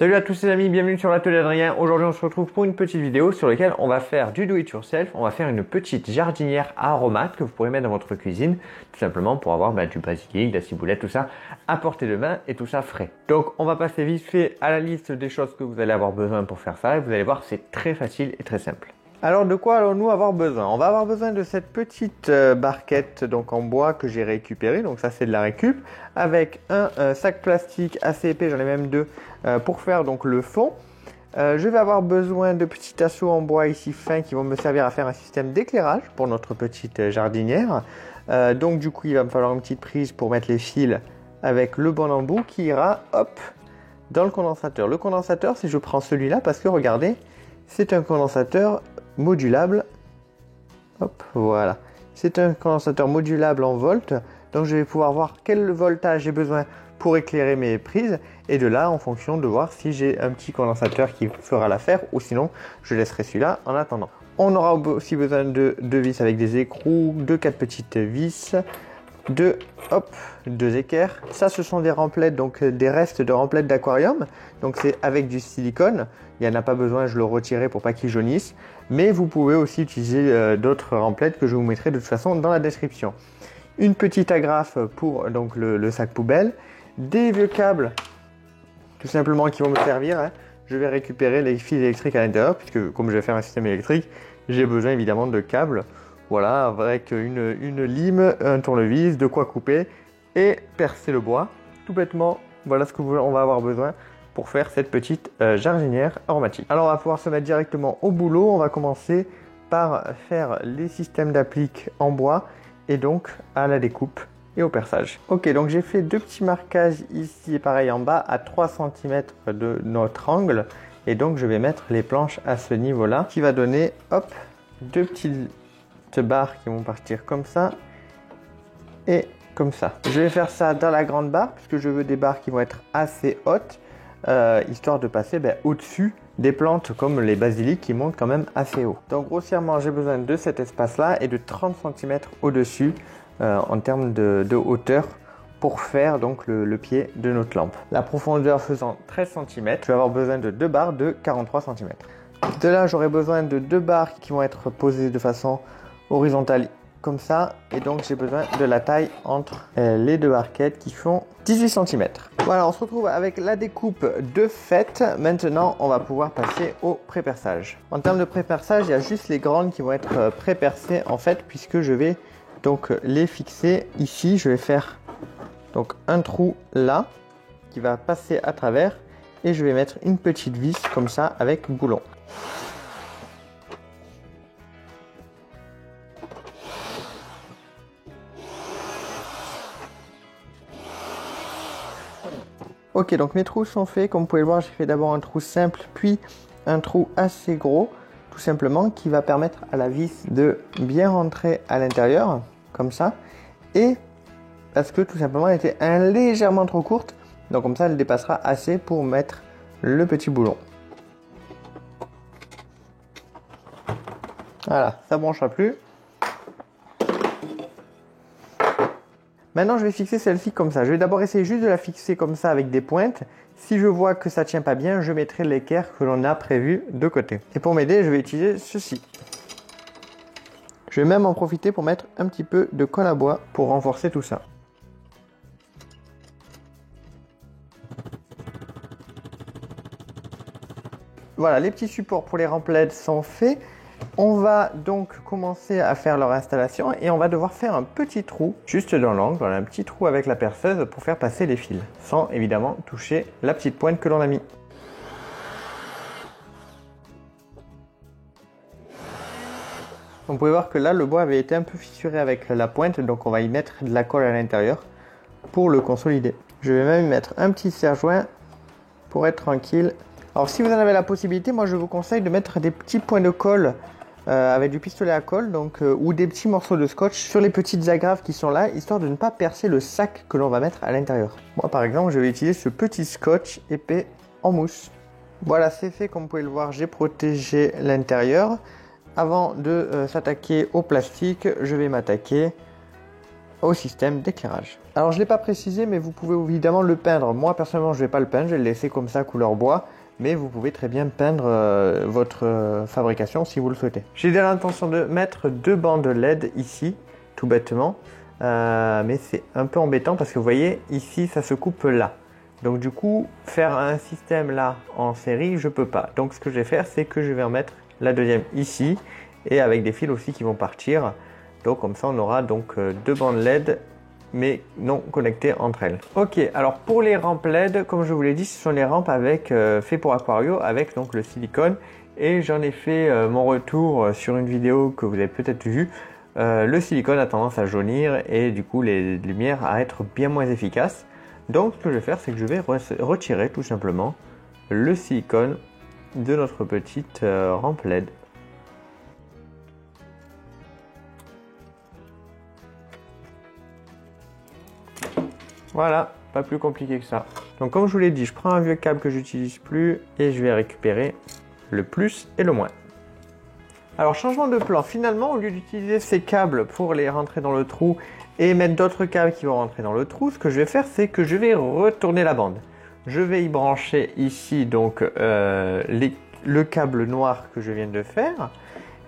Salut à tous les amis, bienvenue sur l'atelier Adrien. Aujourd'hui on se retrouve pour une petite vidéo sur laquelle on va faire du do it yourself. On va faire une petite jardinière à aromates que vous pourrez mettre dans votre cuisine, tout simplement pour avoir du basilic, de la ciboulette, tout ça à portée de main et tout ça frais. Donc on va passer vite fait à la liste des choses que vous allez avoir besoin pour faire ça et vous allez voir c'est très facile et très simple. Alors de quoi allons-nous avoir besoin? On va avoir besoin de cette petite barquette donc en bois que j'ai récupérée, donc ça c'est de la récup, avec un sac plastique assez épais, j'en ai même deux, pour faire donc le fond. Je vais avoir besoin de petits tasseaux en bois ici fins qui vont me servir à faire un système d'éclairage pour notre petite jardinière. Donc du coup il va me falloir une petite prise pour mettre les fils avec le bon embout qui ira hop dans le condensateur. Le condensateur, si je prends celui-là, parce que regardez, c'est un condensateur modulable. Hop, voilà. C'est un condensateur modulable en volts. Donc je vais pouvoir voir quel voltage j'ai besoin pour éclairer mes prises. Et de là, en fonction de voir si j'ai un petit condensateur qui fera l'affaire ou sinon je laisserai celui-là en attendant. On aura aussi besoin de deux vis avec des écrous, de 4 petites vis, deux équerres. Ça, ce sont des remplettes, donc des restes de remplettes d'aquarium. Donc c'est avec du silicone. Il n'y en a pas besoin, je le retirerai pour pas qu'il jaunisse. Mais vous pouvez aussi utiliser d'autres remplettes que je vous mettrai de toute façon dans la description. Une petite agrafe pour donc le sac poubelle. Des vieux câbles, tout simplement, qui vont me servir. Je vais récupérer les fils électriques à l'intérieur, puisque comme je vais faire un système électrique, j'ai besoin évidemment de câbles. Voilà, avec une lime, un tournevis, de quoi couper et percer le bois. Tout bêtement, voilà ce qu'on va avoir besoin pour faire cette petite jardinière aromatique. Alors on va pouvoir se mettre directement au boulot. On va commencer par faire les systèmes d'applique en bois et donc à la découpe et au perçage. Ok, donc j'ai fait deux petits marquages ici et pareil en bas à 3 cm de notre angle. Et donc je vais mettre les planches à ce niveau-là qui va donner hop, deux petites barres qui vont partir comme ça et comme ça. Je vais faire ça dans la grande barre puisque je veux des barres qui vont être assez hautes. Histoire de passer au-dessus des plantes comme les basiliques qui montent quand même assez haut. Donc grossièrement j'ai besoin de cet espace là et de 30 cm au-dessus en termes de hauteur pour faire donc le pied de notre lampe. La profondeur faisant 13 cm, je vais avoir besoin de deux barres de 43 cm. De là j'aurai besoin de deux barres qui vont être posées de façon horizontale comme ça et donc j'ai besoin de la taille entre les deux barquettes qui font 18 cm. Voilà, on se retrouve avec la découpe de fait. Maintenant on va pouvoir passer au pré-perçage. En termes de pré-perçage, il y a juste les grandes qui vont être pré-percées en fait, puisque je vais donc les fixer ici. Je vais faire donc un trou là qui va passer à travers et je vais mettre une petite vis comme ça avec boulon. Ok, donc mes trous sont faits. Comme vous pouvez le voir, j'ai fait d'abord un trou simple, puis un trou assez gros, tout simplement, qui va permettre à la vis de bien rentrer à l'intérieur, comme ça. Et parce que tout simplement, elle était légèrement trop courte, donc comme ça, elle dépassera assez pour mettre le petit boulon. Voilà, ça ne branchera plus. Maintenant, je vais fixer celle-ci comme ça. Je vais d'abord essayer juste de la fixer comme ça avec des pointes. Si je vois que ça ne tient pas bien, je mettrai l'équerre que l'on a prévu de côté. Et pour m'aider, je vais utiliser ceci. Je vais même en profiter pour mettre un petit peu de colle à bois pour renforcer tout ça. Voilà, les petits supports pour les remplettes sont faits. On va donc commencer à faire leur installation et on va devoir faire un petit trou juste dans l'angle, voilà, un petit trou avec la perceuse pour faire passer les fils, sans évidemment toucher la petite pointe que l'on a mis. Vous pouvez voir que là le bois avait été un peu fissuré avec la pointe, donc on va y mettre de la colle à l'intérieur pour le consolider. Je vais même y mettre un petit serre-joint pour être tranquille. Alors si vous en avez la possibilité, moi je vous conseille de mettre des petits points de colle avec du pistolet à colle ou des petits morceaux de scotch sur les petites agrafes qui sont là, histoire de ne pas percer le sac que l'on va mettre à l'intérieur. Moi par exemple, je vais utiliser ce petit scotch épais en mousse. Voilà, c'est fait. Comme vous pouvez le voir, j'ai protégé l'intérieur. Avant de s'attaquer au plastique, je vais m'attaquer au système d'éclairage. Alors je ne l'ai pas précisé, mais vous pouvez évidemment le peindre. Moi personnellement je ne vais pas le peindre, je vais le laisser comme ça couleur bois, mais vous pouvez très bien peindre votre fabrication si vous le souhaitez. J'ai déjà l'intention de mettre 2 bandes LED ici, tout bêtement, mais c'est un peu embêtant parce que vous voyez ici ça se coupe là. Donc du coup faire un système là en série je peux pas. Donc ce que je vais faire c'est que je vais en mettre la deuxième ici et avec des fils aussi qui vont partir. Donc comme ça on aura donc 2 bandes LED mais non connectées entre elles. Ok, alors pour les rampes LED, comme je vous l'ai dit, ce sont les rampes avec fait pour Aquario avec donc le silicone et j'en ai fait mon retour sur une vidéo que vous avez peut-être vue. Le silicone a tendance à jaunir et du coup les lumières à être bien moins efficaces. Donc ce que je vais faire c'est que je vais retirer tout simplement le silicone de notre petite rampe LED. Voilà, pas plus compliqué que ça. Donc comme je vous l'ai dit, je prends un vieux câble que j'utilise plus et je vais récupérer le plus et le moins. Alors changement de plan, finalement au lieu d'utiliser ces câbles pour les rentrer dans le trou et mettre d'autres câbles qui vont rentrer dans le trou, ce que je vais faire c'est que je vais retourner la bande. Je vais y brancher ici donc le câble noir que je viens de faire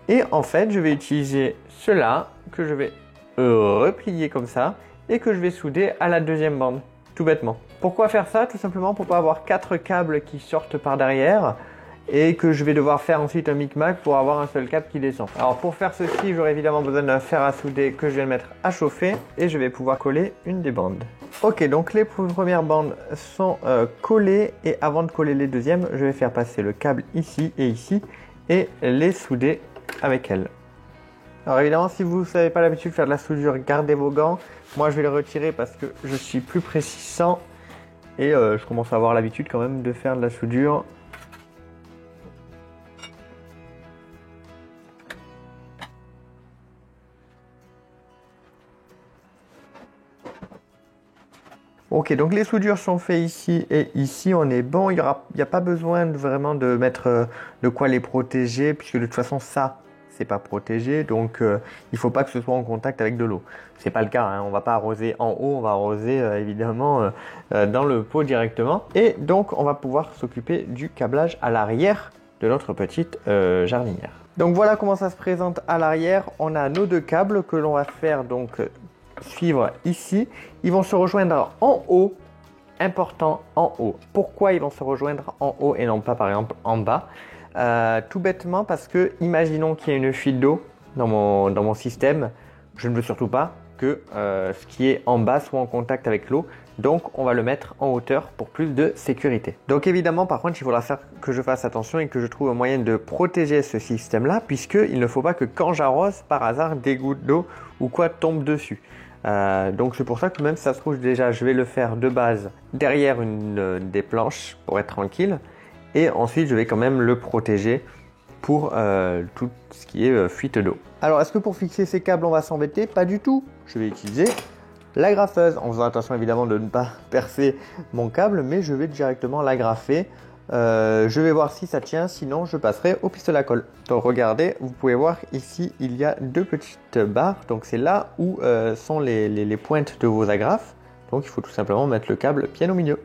et en fait je vais utiliser cela que je vais replier comme ça et que je vais souder à la deuxième bande, tout bêtement. Pourquoi faire ça? Tout simplement pour pas avoir 4 câbles qui sortent par derrière et que je vais devoir faire ensuite un micmac pour avoir un seul câble qui descend. Alors pour faire ceci, j'aurai évidemment besoin d'un fer à souder que je vais mettre à chauffer et je vais pouvoir coller une des bandes. Ok, donc les premières bandes sont collées et avant de coller les deuxièmes, je vais faire passer le câble ici et les souder avec elles. Alors évidemment, si vous ne savez pas l'habitude de faire de la soudure, gardez vos gants. Moi, je vais les retirer parce que je suis plus précis sans et je commence à avoir l'habitude quand même de faire de la soudure. Ok, donc les soudures sont faites ici et ici, on est bon. Il n'y a pas besoin vraiment de mettre de quoi les protéger puisque de toute façon ça, c'est pas protégé, donc il faut pas que ce soit en contact avec de l'eau. C'est pas le cas, hein. On va pas arroser en haut, on va arroser évidemment dans le pot directement. Et donc on va pouvoir s'occuper du câblage à l'arrière de notre petite jardinière. Donc voilà comment ça se présente à l'arrière. On a nos 2 câbles que l'on va faire donc suivre ici. Ils vont se rejoindre en haut. Important, en haut. Pourquoi ils vont se rejoindre en haut et non pas par exemple en bas? Tout bêtement parce que imaginons qu'il y ait une fuite d'eau dans mon système, je ne veux surtout pas que ce qui est en bas soit en contact avec l'eau, donc on va le mettre en hauteur pour plus de sécurité. Donc évidemment par contre il faudra faire que je fasse attention et que je trouve un moyen de protéger ce système là, puisqu'il ne faut pas que quand j'arrose par hasard des gouttes d'eau ou quoi tombent dessus. Donc c'est pour ça que même si ça se trouve déjà je vais le faire de base derrière une des planches pour être tranquille. Et ensuite, je vais quand même le protéger pour tout ce qui est fuite d'eau. Alors, est-ce que pour fixer ces câbles, on va s'embêter? Pas du tout. Je vais utiliser l'agrafeuse, en faisant attention évidemment de ne pas percer mon câble, mais je vais directement l'agrafer. Je vais voir si ça tient, sinon je passerai au pistolet à colle. Donc regardez, vous pouvez voir ici, il y a 2 petites barres. Donc c'est là où sont les pointes de vos agrafes. Donc il faut tout simplement mettre le câble bien au milieu.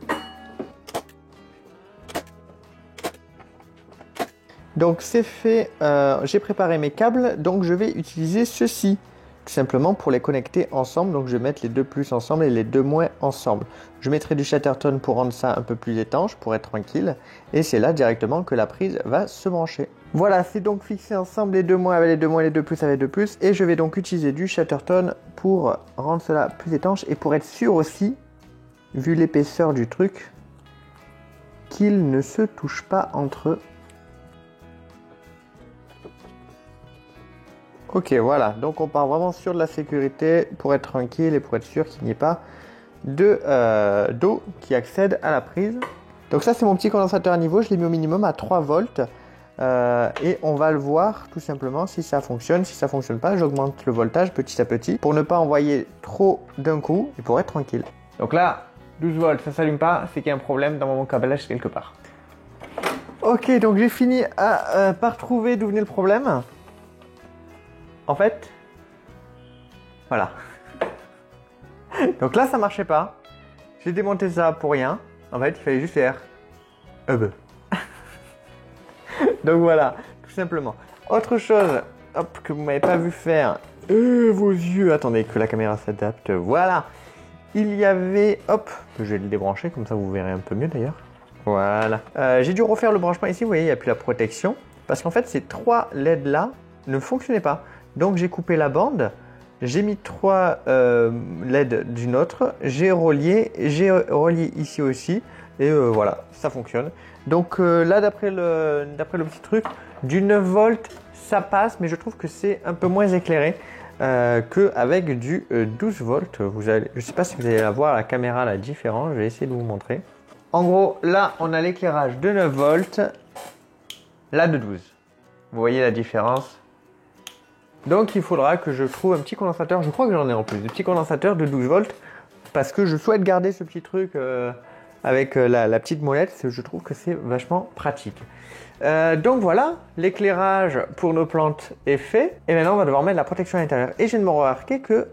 Donc c'est fait, j'ai préparé mes câbles, donc je vais utiliser ceci, tout simplement pour les connecter ensemble. Donc je vais mettre les 2 plus ensemble et les 2 moins ensemble. Je mettrai du Chatterton pour rendre ça un peu plus étanche, pour être tranquille. Et c'est là directement que la prise va se brancher. Voilà, c'est donc fixé ensemble les 2 moins avec les 2 moins, les 2 plus avec les 2 plus. Et je vais donc utiliser du Chatterton pour rendre cela plus étanche et pour être sûr aussi, vu l'épaisseur du truc, qu'ils ne se touchent pas entre eux. Ok, voilà, donc on part vraiment sur de la sécurité pour être tranquille et pour être sûr qu'il n'y ait pas d'eau qui accède à la prise. Donc ça c'est mon petit condensateur à niveau, je l'ai mis au minimum à 3 volts et on va le voir tout simplement si ça fonctionne. Si ça fonctionne pas, j'augmente le voltage petit à petit pour ne pas envoyer trop d'un coup et pour être tranquille. Donc là, 12 volts, ça s'allume pas, c'est qu'il y a un problème dans mon câblage quelque part. Ok, donc j'ai fini par trouver d'où venait le problème. En fait, voilà. Donc là, ça marchait pas. J'ai démonté ça pour rien. En fait, il fallait juste faire hub. Donc voilà, tout simplement. Autre chose, hop, que vous m'avez pas vu faire. Vos yeux, attendez que la caméra s'adapte. Voilà. Il y avait, hop, je vais le débrancher, comme ça vous verrez un peu mieux d'ailleurs. Voilà. J'ai dû refaire le branchement ici, vous voyez, il n'y a plus la protection. Parce qu'en fait, ces 3 LED là ne fonctionnaient pas. Donc j'ai coupé la bande, j'ai mis 3 LED d'une autre, j'ai relié ici aussi. Et voilà, ça fonctionne. Donc là, d'après le petit truc, du 9 volts, ça passe, mais je trouve que c'est un peu moins éclairé qu'avec du 12 volts. Je ne sais pas si vous allez la voir à la caméra, la différence. Je vais essayer de vous montrer. En gros, là, on a l'éclairage de 9 volts, là de 12. Vous voyez la différence? Donc, il faudra que je trouve un petit condensateur. Je crois que j'en ai en plus, des petits condensateurs de 12 volts, parce que je souhaite garder ce petit truc avec la petite molette. Je trouve que c'est vachement pratique. Donc voilà, l'éclairage pour nos plantes est fait. Et maintenant, on va devoir mettre la protection à l'intérieur. Et je viens de me remarquer que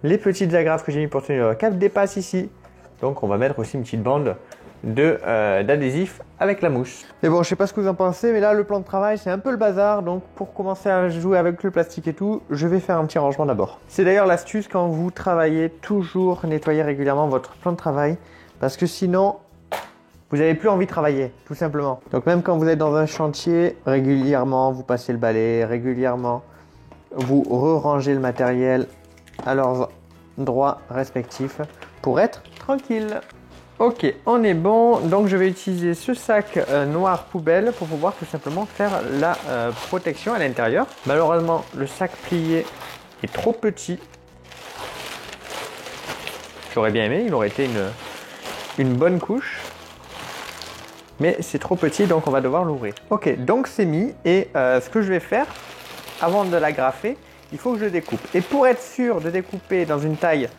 les petites agrafes que j'ai mis pour tenir le câble dépassent ici. Donc on va mettre aussi une petite bande d'adhésif avec la mousse. Mais bon, je sais pas ce que vous en pensez, mais là le plan de travail c'est un peu le bazar. Donc pour commencer à jouer avec le plastique et tout, je vais faire un petit rangement d'abord. C'est d'ailleurs l'astuce quand vous travaillez, toujours nettoyer régulièrement votre plan de travail, parce que sinon vous n'avez plus envie de travailler, tout simplement. Donc même quand vous êtes dans un chantier, régulièrement vous passez le balai, régulièrement vous re-rangez le matériel à leurs endroits respectifs pour être tranquille. Ok, on est bon. Donc je vais utiliser ce sac noir poubelle pour pouvoir tout simplement faire la protection à l'intérieur. Malheureusement, le sac plié est trop petit. J'aurais bien aimé, il aurait été une bonne couche. Mais c'est trop petit, donc on va devoir l'ouvrir. Ok, donc c'est mis. Et ce que je vais faire, avant de l'agrafer, il faut que je découpe. Et pour être sûr de découper dans une taille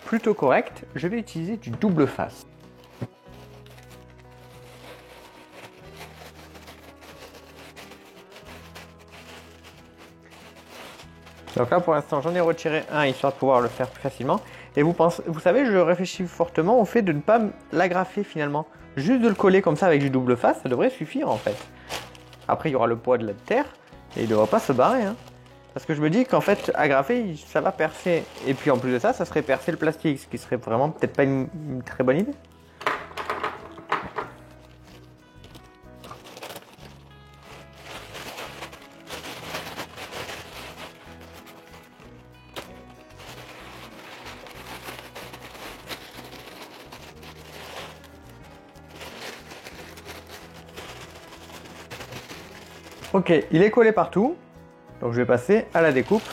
plutôt correcte, je vais utiliser du double face. Donc là pour l'instant j'en ai retiré un histoire de pouvoir le faire plus facilement. Et vous savez, je réfléchis fortement au fait de ne pas l'agrafer finalement. Juste de le coller comme ça avec du double face, ça devrait suffire en fait. Après il y aura le poids de la terre et il ne devrait pas se barrer. Hein. Parce que je me dis qu'en fait agrafer ça va percer. Et puis en plus de ça, ça serait percer le plastique, ce qui serait vraiment peut-être pas une très bonne idée. Ok, il est collé partout, donc je vais passer à la découpe,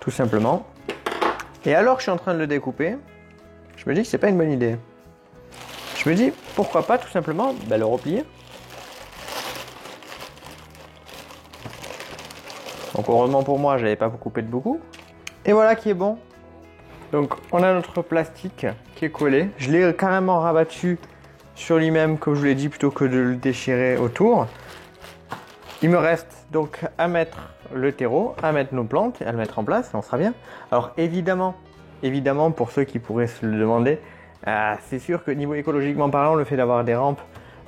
tout simplement. Et alors que je suis en train de le découper, je me dis que c'est pas une bonne idée. Je me dis, pourquoi pas tout simplement le replier. Donc heureusement pour moi, j'avais pas coupé de beaucoup. Et voilà qui est bon. Donc on a notre plastique qui est collé. Je l'ai carrément rabattu sur lui-même, comme je vous l'ai dit, plutôt que de le déchirer autour. Il me reste donc à mettre le terreau, à mettre nos plantes, à le mettre en place et on sera bien. Alors évidemment, pour ceux qui pourraient se le demander, c'est sûr que niveau écologiquement parlant, le fait d'avoir des rampes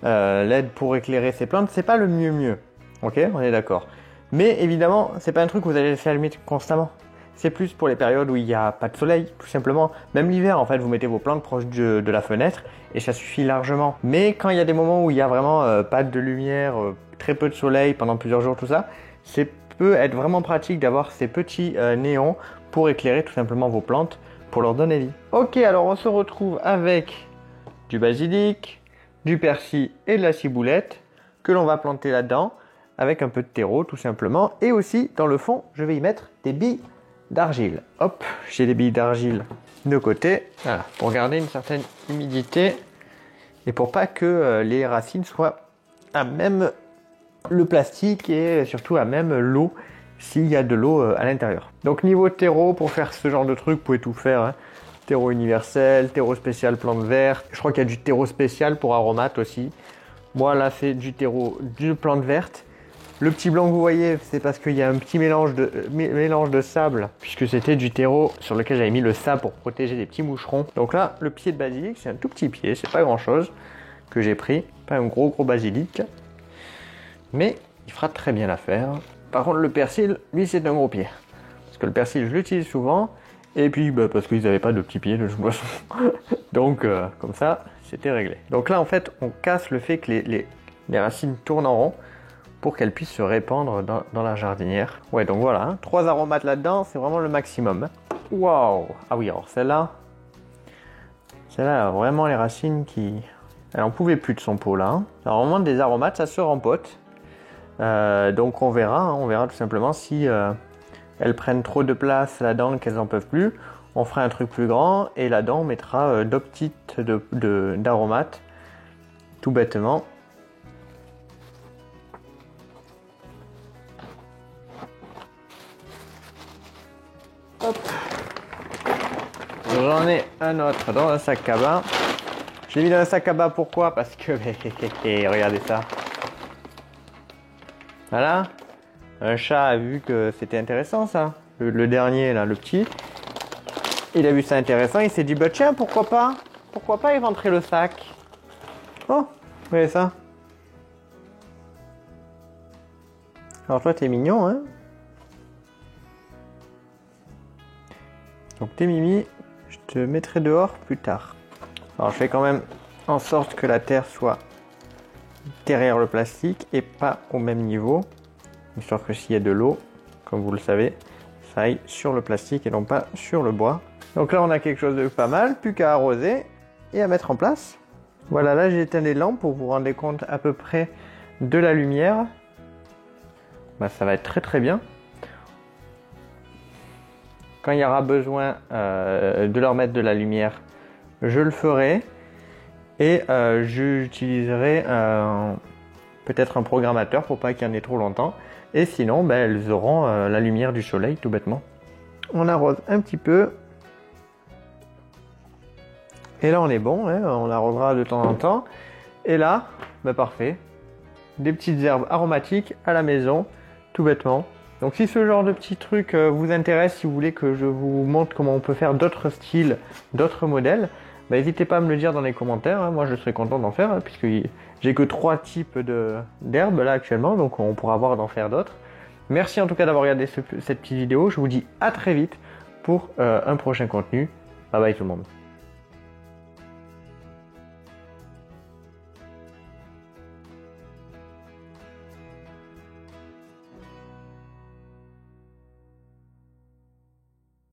LED pour éclairer ces plantes, c'est pas le mieux. Ok, on est d'accord. Mais évidemment, c'est pas un truc que vous allez laisser allumer constamment. C'est plus pour les périodes où il n'y a pas de soleil, tout simplement. Même l'hiver, en fait, vous mettez vos plantes proches de la fenêtre et ça suffit largement. Mais quand il y a des moments où il y a vraiment pas de lumière, très peu de soleil pendant plusieurs jours, tout ça, ça peut être vraiment pratique d'avoir ces petits néons pour éclairer tout simplement vos plantes, pour leur donner vie. Ok, alors on se retrouve avec du basilic, du persil et de la ciboulette que l'on va planter là-dedans avec un peu de terreau tout simplement. Et aussi, dans le fond, je vais y mettre des billes d'argile. Hop, j'ai des billes d'argile de côté, voilà, pour garder une certaine humidité et pour pas que les racines soient à même le plastique et surtout à même l'eau s'il y a de l'eau à l'intérieur. Donc niveau terreau, pour faire ce genre de truc, vous pouvez tout faire. Hein. Terreau universel, terreau spécial plante verte. Je crois qu'il y a du terreau spécial pour aromates aussi. Moi là c'est du terreau de plante verte. Le petit blanc que vous voyez, c'est parce qu'il y a un petit mélange de sable, puisque c'était du terreau sur lequel j'avais mis le sable pour protéger les petits moucherons. Donc là, le pied de basilic, c'est un tout petit pied, c'est pas grand chose que j'ai pris, pas un gros basilic, mais il fera très bien l'affaire. Par contre, le persil, lui, c'est un gros pied, parce que le persil, je l'utilise souvent, et puis parce qu'ils n'avaient pas de petits pieds de toute façon. Donc comme ça, c'était réglé. Donc là, en fait, on casse le fait que les racines tournent en rond, pour qu'elle puisse se répandre dans la jardinière. Ouais, donc voilà, hein, 3 aromates là-dedans, c'est vraiment le maximum. Waouh! Ah oui, alors celle-là, elle a vraiment les racines qui... Elle en pouvait plus de son pot là. Hein. Alors vraiment des aromates, ça se rempote. Donc on verra tout simplement si elles prennent trop de place là-dedans, qu'elles en peuvent plus. On fera un truc plus grand et là-dedans on mettra 2 petites d'aromates, tout bêtement. Hop. J'en ai un autre dans un sac à bain. Je l'ai mis dans un sac à bain pourquoi? Parce que regardez ça. Voilà. Un chat a vu que c'était intéressant ça. Le dernier là, le petit. Il a vu ça intéressant, il s'est dit bah tiens pourquoi pas éventrer le sac. Oh, vous voyez ça? Alors toi t'es mignon hein. Donc tes mimi, je te mettrai dehors plus tard. Alors je fais quand même en sorte que la terre soit derrière le plastique et pas au même niveau. Histoire que s'il y a de l'eau, comme vous le savez, ça aille sur le plastique et non pas sur le bois. Donc là on a quelque chose de pas mal, plus qu'à arroser et à mettre en place. Voilà, là j'ai éteint les lampes pour vous rendre compte à peu près de la lumière. Bah, ça va être très très bien. Quand il y aura besoin de leur mettre de la lumière, je le ferai. Et j'utiliserai peut-être un programmateur pour pas qu'il y en ait trop longtemps. Et sinon, elles auront la lumière du soleil, tout bêtement. On arrose un petit peu. Et là, on est bon. Hein, on arrosera de temps en temps. Et là, parfait. Des petites herbes aromatiques à la maison, tout bêtement. Donc si ce genre de petits trucs vous intéresse, si vous voulez que je vous montre comment on peut faire d'autres styles, d'autres modèles, n'hésitez pas à me le dire dans les commentaires. Hein. Moi je serais content d'en faire, hein, puisque j'ai que 3 types d'herbes là actuellement, donc on pourra voir d'en faire d'autres. Merci en tout cas d'avoir regardé cette petite vidéo. Je vous dis à très vite pour un prochain contenu. Bye bye tout le monde.